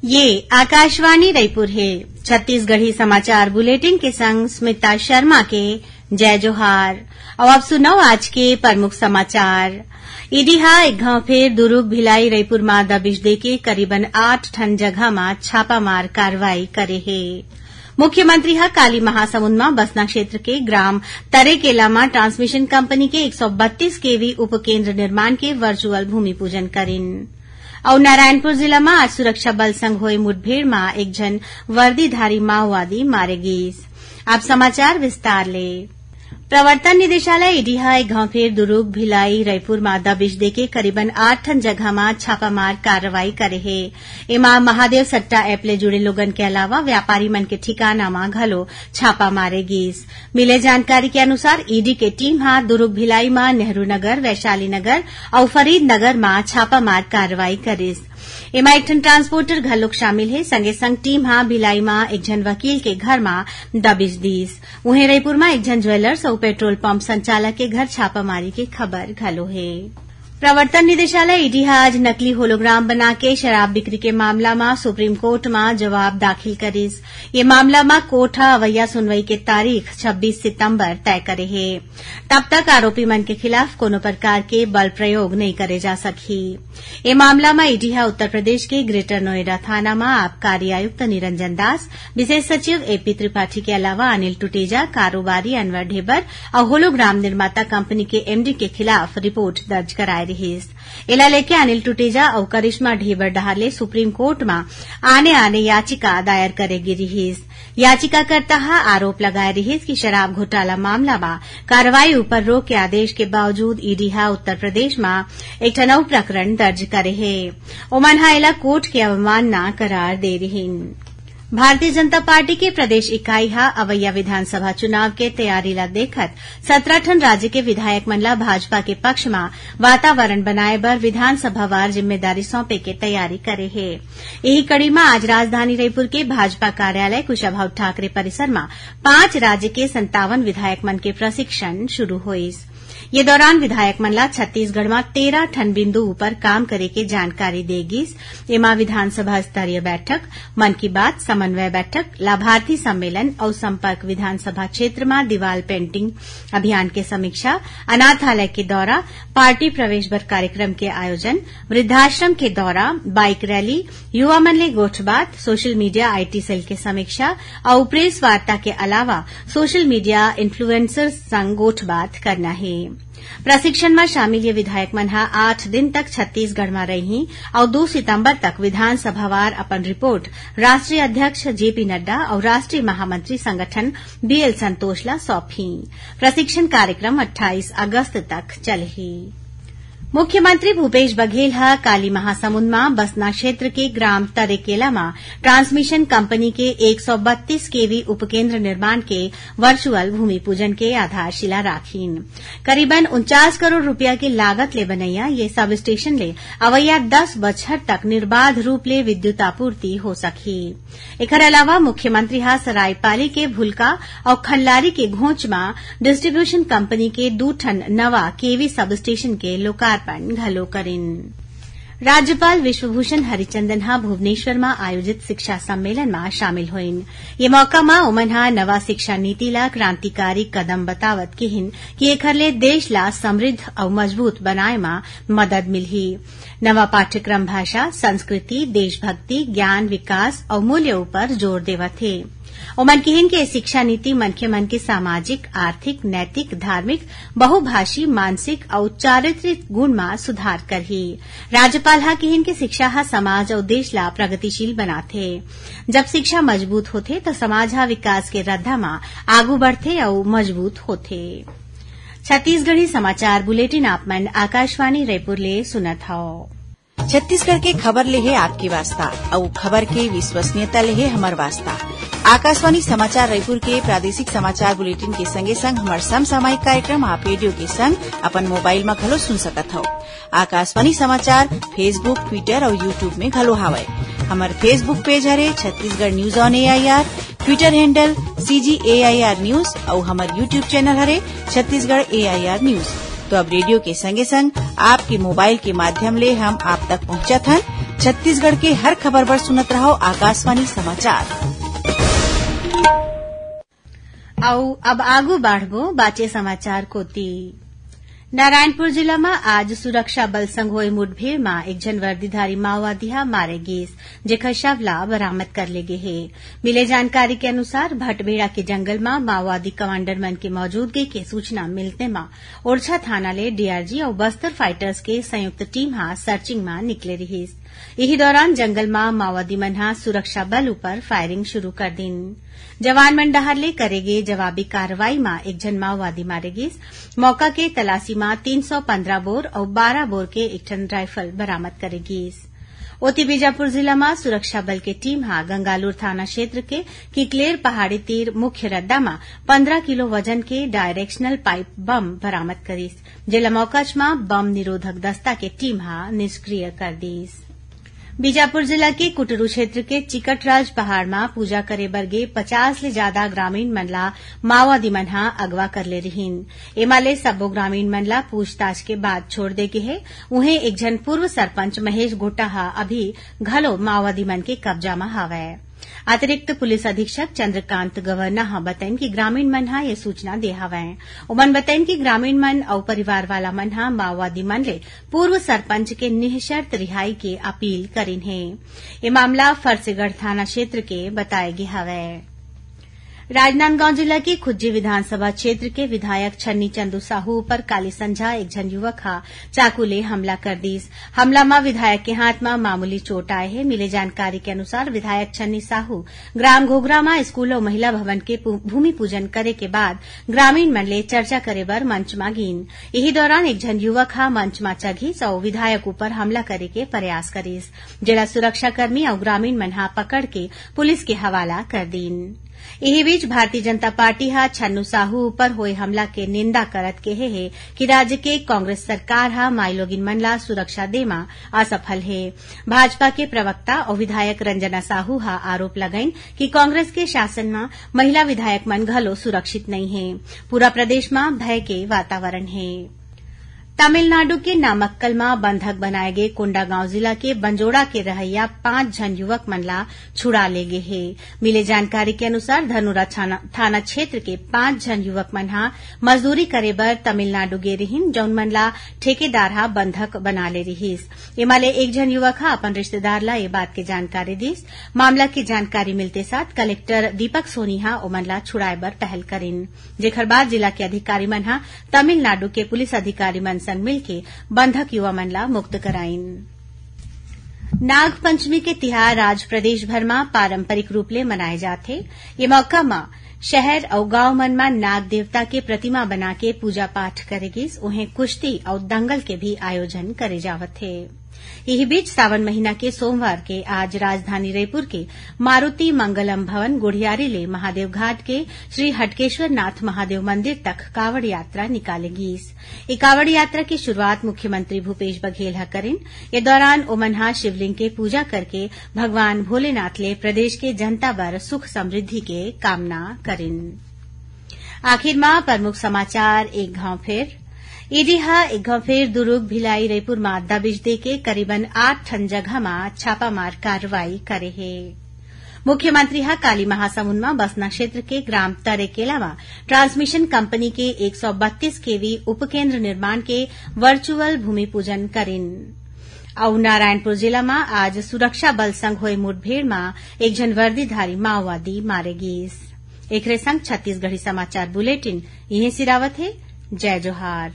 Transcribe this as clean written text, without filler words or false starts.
ये आकाशवाणी रायपुर है। छत्तीसगढ़ी समाचार बुलेटिन के संग स्मिता शर्मा के जय जोहार। अब सुनो आज के प्रमुख समाचार। ईडी हा एक घाव फेर दुर्ग भिलाई रायपुर में दबिश देके करीबन 8 ठन जगह में छापामार कार्रवाई करे है। मुख्यमंत्री हा काली महासमुंद में बसना क्षेत्र के ग्राम तरेकेला में ट्रांसमिशन कंपनी के 132 केवी उपकेन्द्र निर्माण के वर्चुअल भूमि पूजन करिन। और नारायणपुर जिला में आज सुरक्षा बल संग हुए मुठभेड़ में एक जन वर्दीधारी माओवादी मारे गीस। अब समाचार विस्तार ले। प्रवर्तन निदेशालय ईडी हा एक घाव फेर दुर्ग भिलाई रायपुर में दबिश देके करीबन 8 ठन जगह में छापामार कार्रवाई करे है। एमा महादेव सट्टा ऐप ले जुड़े लोगन के अलावा व्यापारी मन के ठिकाना में घलो छापा मारे गीस। मिले जानकारी के अनुसार ईडी के टीम हा दुर्ग भिलाई में नेहरू नगर, वैशाली नगर और फरीद नगर में छापामार कार्रवाई करिस। एमा एक ठन ट्रांसपोर्टर घलोक शामिल है। संगे संग टीम हा भिलाई में एक जन वकील के घर में दबिश दीस। वहीं रायपुर में एक जन ज्वेलर्स और पेट्रोल पंप संचालक के घर छापामारी की खबर घलो है। प्रवर्तन निदेशालय ईडी आज नकली होलोग्राम बना के शराब बिक्री के मामला में सुप्रीम कोर्ट में जवाब दाखिल करिस। ये मामला में कोर्ट अवैया सुनवाई के तारीख 26 सितंबर तय करे है। तब तक आरोपी मन के खिलाफ कोनो प्रकार के बल प्रयोग नहीं करे जा सकी। ये मामला में ईडी उत्तर प्रदेश के ग्रेटर नोएडा थाना में आबकारी आयुक्त निरंजन दास, विशेष सचिव एपी त्रिपाठी के अलावा अनिल टुटेजा, कारोबारी अनवर ढेबर और होलोग्राम निर्माता कंपनी के एमडी के खिलाफ रिपोर्ट दर्ज कराए रहीस। इला लेके अनिल टुटेजा और करिश्मा ढेबर डहाले सुप्रीम कोर्ट में आने याचिका दायर करेगी रहीस। याचिकाकर्ता आरोप लगाए रहीस कि शराब घोटाला मामला में कार्रवाई ऊपर रोक के आदेश के बावजूद ईडी उत्तर प्रदेश में एक ठनऊ प्रकरण दर्ज करे है। ओमन इला कोर्ट की अवमानना करार दे रहीन। भारतीय जनता पार्टी के प्रदेश इकाई अवैया विधानसभा चुनाव के तैयारी ला देखत 17 ठन राज्य के विधायक मन ला भाजपा के पक्ष में वातावरण बनाए बर विधानसभावार जिम्मेदारी सौंपे के तैयारी करे है। यही कड़ी में आज राजधानी रायपुर के भाजपा कार्यालय कुशाभाऊ ठाकरे परिसर में 5 राज्य के 57 विधायक मन के प्रशिक्षण शुरू होइस। ये दौरान विधायक मन ला छत्तीसगढ़ में 13 ठन बिंदु पर काम करे के जानकारी देगीस। एमा विधानसभा स्तरीय बैठक, मन की बात, समन्वय बैठक, लाभार्थी सम्मेलन और संपर्क विधानसभा क्षेत्र में दीवाल पेंटिंग अभियान के समीक्षा, अनाथालय के दौरा, पार्टी प्रवेश बर कार्यक्रम के आयोजन, वृद्धाश्रम के दौरा, बाइक रैली, युवा मन ले गोठबात, सोशल मीडिया आईटी सेल के समीक्षा और प्रेस वार्ता के अलावा सोशल मीडिया इन्फ्लुएंसर्स संग गोठबात करना है। प्रशिक्षण में शामिल ये विधायक मन 8 दिन तक छत्तीसगढ़ में रही और 2 सितंबर तक विधानसभावार अपन रिपोर्ट राष्ट्रीय अध्यक्ष जेपी नड्डा और राष्ट्रीय महामंत्री संगठन बीएल संतोष ला सौंपी। प्रशिक्षण कार्यक्रम 28 अगस्त तक चलेगी। मुख्यमंत्री भूपेश बघेल काली महासमुंद में बसना क्षेत्र के ग्राम तरेकेला में ट्रांसमिशन कंपनी के 132 केवी उपकेन्द्र निर्माण के वर्चुअल भूमि पूजन के आधारशिला राखीन। करीबन 49 करोड़ रुपया की लागत ले बनैया ये सब स्टेशन ले अवैया 10 बछर तक निर्बाध रूप ले विद्युत आपूर्ति हो सकी। एकर अलावा मुख्यमंत्री सरायपाली के भुलका और खल्लारी के घोंच में डिस्ट्रीब्यूशन कंपनी के 2 ठन नवा केवी सब स्टेशन के लोकार्पण घलो करिन। राज्यपाल विश्वभूषण हरिचंदन भुवनेश्वर में आयोजित शिक्षा सम्मेलन में शामिल हुईन। ये मौका में ओमन नवा शिक्षा नीति ला क्रांतिकारी कदम बतावत किहिन कि एखर ले देश ला समृद्ध और मजबूत बनाए में मदद मिलही। नवा पाठ्यक्रम भाषा, संस्कृति, देशभक्ति, ज्ञान, विकास और मूल्यों पर जोर देवत है। ओमन किहिन के शिक्षा नीति मनखे मन के सामाजिक, आर्थिक, नैतिक, धार्मिक, बहुभाषी, मानसिक और चारित्रिक गुण में सुधार करही। राज्यपाल किहिन के शिक्षा समाज और देश ला प्रगतिशील बनाथे। जब शिक्षा मजबूत होथे तो समाज विकास के रद्दा में आगू बढ़थे और मजबूत होथे। छत्तीसगढ़ी समाचार बुलेटिन आप मन आकाशवाणी रायपुर ले सुनत हव। छत्तीसगढ़ के खबर ले है आपकी वास्ता और खबर के विश्वसनीयता ले है हमार वास्ता। आकाशवाणी समाचार रायपुर के प्रादेशिक समाचार बुलेटिन के संगे संग हमार समसामयिक कार्यक्रम आप रेडियो के संग अपन मोबाइल में घलो सुन सकत हो। आकाशवाणी समाचार फेसबुक, ट्विटर और यूट्यूब में घलो हावय। हमार फेसबुक पेज हरे Chhattisgarh news on AIR, Twitter handle CGAIR news और हमार यूट्यूब चैनल हरे छत्तीसगढ़ AIR न्यूज। तो अब रेडियो के संगे संग आपके मोबाइल के माध्यम ले हम आप तक पहुंचत हन। छत्तीसगढ़ के हर खबर पर सुनत रहो आकाशवाणी समाचार। औ अब आगू बाढ़बो बाचे समाचार कोती। नारायणपुर जिला में आज सुरक्षा बल संग होए मुठभेड़ में एक जन वर्दीधारी माओवादी हा मारे गिस, जेकर शव ला बरामद कर ले गे हे। मिले जानकारी के अनुसार भटबेड़ा के जंगल में माओवादी कमांडर मन के मौजूदगी के सूचना मिलते में ओरछा थाना ले डीआरजी और बस्तर फाइटर्स के संयुक्त टीम हा सर्चिंग में निकले रहिस। यही दौरान जंगल में माओवादी मन हा सुरक्षा बल ऊपर फायरिंग शुरू कर दिन। जवान मन डहर ले करेगे जवाबी कार्रवाई में एक जन माओवादी मारे गिस। मौका के तलाशी में 315 बोर और 12 बोर के एक ठन राइफल बरामद करे गिस। ओती बीजापुर जिला में सुरक्षा बल के टीम हा गंगालूर थाना क्षेत्र के किकलेर पहाड़ी तीर मुख्य रद्दा में 15 किलो वजन के डायरेक्शनल पाइप बम बरामद करिस, जेला मौकाच में बम निरोधक दस्ता के टीम हा निष्क्रिय कर दीस। बीजापुर जिला के कुटरू क्षेत्र के चिकटराज पहाड़ में पूजा करे बरगे 50 ले ज्यादा ग्रामीण मन ला माओवादी मन हा अगवा कर ले रहीन। एमाले सब्बो ग्रामीण मन ला पूछताछ के बाद छोड़ दे गे हे। उहें एक जन पूर्व सरपंच महेश गोटा हा अभी घलो माओवादी मन के कब्जा में हावय। अतिरिक्त पुलिस अधीक्षक चंद्रकांत गवर्ना हा बताइन कि ग्रामीण मन हा ये सूचना दे हवय। उमन बताइन कि ग्रामीण मन और परिवार वाला मन हा माओवादी मन ले पूर्व सरपंच के निःशर्त रिहाई के अपील करिन हे। ये मामला फरसेगढ़ थाना क्षेत्र के बताए गे हवय। राजनांदगांव जिला के खुज्जी विधानसभा क्षेत्र के विधायक छन्नी चंदू साहू पर काली संझा एक जन युवक हा चाकू ले हमला कर दीस। हमला में विधायक के हाथ में मामूली चोट आए है। मिले जानकारी के अनुसार विधायक छन्नी साहू ग्राम घोघरा में स्कूल और महिला भवन के भूमि पूजन करे के बाद ग्रामीण मन ले चर्चा करे बर मंच में गिन। यही दौरान एक जन युवक हा मंच में चघिस और विधायक ऊपर हमला करे के प्रयास करिस, जेला सुरक्षाकर्मी और ग्रामीण मन हा पकड़ के पुलिस के हवाला कर दीन। यही बीच भारतीय जनता पार्टी हा छन्नू साहू ऊपर होए हमला के निंदा करत कहे है कि राज्य के कांग्रेस सरकार हा माईलोगिन मन ला सुरक्षा देमा असफल है। भाजपा के प्रवक्ता और विधायक रंजना साहू हा आरोप लगाइन कि कांग्रेस के शासन में महिला विधायक मन घलो सुरक्षित नहीं है। पूरा प्रदेश में भय के वातावरण है। तमिलनाडु के नामक्कल में बंधक बनाए गए कोंडागांव जिला के बंजोड़ा के रहैया 5 जन युवक मन ला छुड़ा ले गए है। मिले जानकारी के अनुसार धनुरा थाना क्षेत्र के 5 जन युवक मन हा मजदूरी करे बर तमिलनाडु गे रहिन, जौन मन ला ठेकेदार हा बंधक बना ले रहिस। एमाले एक जन युवक हा अपन रिश्तेदार ला ये बात के जानकारी दिस। मामला की जानकारी मिलते साथ कलेक्टर दीपक सोनी हा ओमन ला छुड़ाए बर पहल करिन, जेकर बाद जिला के अधिकारी मन हा तमिलनाडु के पुलिस अधिकारी मन संग मिलके बंधक युवा मन ला मुक्त कराइन। नाग पंचमी के तिहार आज प्रदेश भर में पारंपरिक रूप ले मनाए जाथे। ये मौका में शहर और गांव मन में नाग देवता के प्रतिमा बना के पूजा पाठ करेगिस। उन्हें कुश्ती और दंगल के भी आयोजन करे जावत थे। यही बीच सावन महीना के सोमवार के आज राजधानी रायपुर के मारुति मंगलम भवन गुढ़ियारी ले महादेव घाट के श्री हटकेश्वर नाथ महादेव मंदिर तक कावड़ यात्रा निकालेगी। ये कावड़ यात्रा की शुरुआत मुख्यमंत्री भूपेश बघेल हा करेन। ये दौरान ओमनहा शिवलिंग के पूजा करके भगवान भोलेनाथ ले प्रदेश के जनता बर सुख समृद्धि के कामना करेन। आखिर में प्रमुख समाचार एक घाव फिर। ईडी हा एक घाव फिर दुर्ग भिलाई रायपुर में अड्डा बिज दे के करीबन 8 ठन जगह में छापामार कार्रवाई करे है। मुख्यमंत्री हा काली महासमुंद में बसना क्षेत्र के ग्राम तरेकेला में ट्रांसमिशन कंपनी के 132 केवी उपकेन्द्र निर्माण के वर्चुअल भूमि पूजन करेन। और नारायणपुर जिला में आज सुरक्षा बल संग होए मुठभेड़ में एक जन वर्दीधारी माओवादी मारे गिस। एकरे संग छत्तीसगढ़ी समाचार बुलेटिन यहीं सिरावत है। जय जोहार।